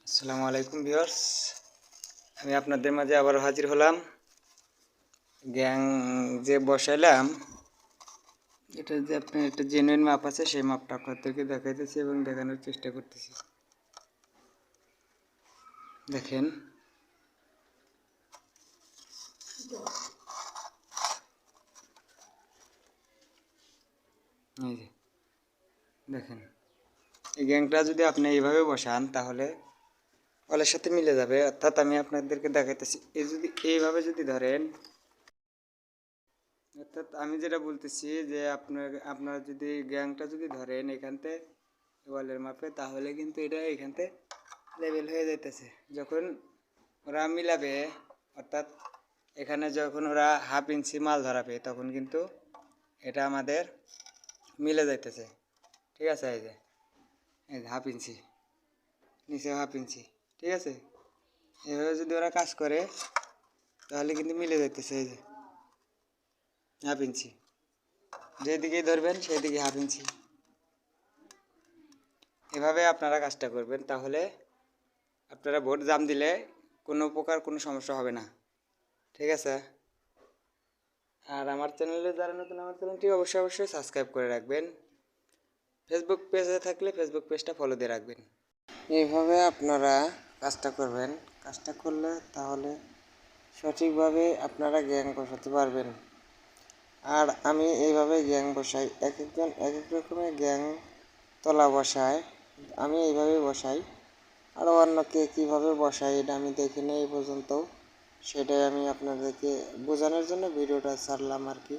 আসসালামু আলাইকুম ভিউয়ার্স, আমি আপনাদের মাঝে আবার হাজির হলাম। গ্যাং যে বসাইলাম, এটা যে আপনার একটা জেনুইন মাপ আছে, সেই মাপটা আপনাদেরকে দেখাইতেছি এবং দেখানোর চেষ্টা করতেছি। দেখেন, এই যে দেখেন, এই গ্যাংটা যদি আপনি এইভাবে বসান তাহলে ওয়ালের সাথে মিলে যাবে। অর্থাৎ আমি আপনাদেরকে দেখাইতেছি, এই যদি এইভাবে যদি ধরেন, অর্থাৎ আমি যেটা বলতেছি যে আপনারা যদি গ্যাংটা যদি ধরেন এখানতে ওয়ালের মাপে, তাহলে কিন্তু এটা এখানতে লেভেল হয়ে যাইতেছে। যখন ওরা মিলাবে, অর্থাৎ এখানে যখন ওরা 1/2 ইঞ্চি মাল ধরাবে, তখন কিন্তু এটা আমাদের মিলে যাইতেছে। ঠিক আছে, এই যে 1/2 ইঞ্চি, নিচে 1/2 ইঞ্চি, ঠিক আছে। এভাবে যদি ওরা কাজ করে তাহলে কিন্তু মিলে যাইতেছে। এই যে 1/2 ইঞ্চি, যেদিকেই ধরবেন সেদিকে 1/2 ইঞ্চি। এভাবে আপনারা কাজটা করবেন, তাহলে আপনারা ভোট জাম দিলে কোনো প্রকার কোনো সমস্যা হবে না। ঠিক আছে। আর আমার চ্যানেলে যারা নতুন, আমার চ্যানেলটি অবশ্যই সাবস্ক্রাইব করে রাখবেন। ফেসবুক পেজে থাকলে ফেসবুক পেজটা ফলো দিয়ে রাখবেন। এইভাবে আপনারা কাজটা করবেন। কাজটা করলে তাহলে সঠিকভাবে আপনারা গ্যাং বসাতে পারবেন। আর আমি এইভাবে গ্যাং বসাই, এক একজন এক এক রকমের গ্যাং তলা বসায়, আমি এইভাবে বসাই। আরও অন্যকে কীভাবে বসাই এটা আমি দেখিনি এই পর্যন্ত, সেটাই আমি আপনাদেরকে বোঝানোর জন্য ভিডিওটা ছাড়লাম আর কি।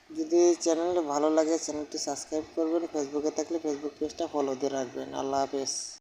যদি চ্যানেলটা ভালো লাগে চ্যানেলটি সাবস্ক্রাইব করবেন, ফেসবুকে থাকলে ফেসবুক পেজটা ফলো দিয়ে রাখবেন। আল্লাহ হাফেজ।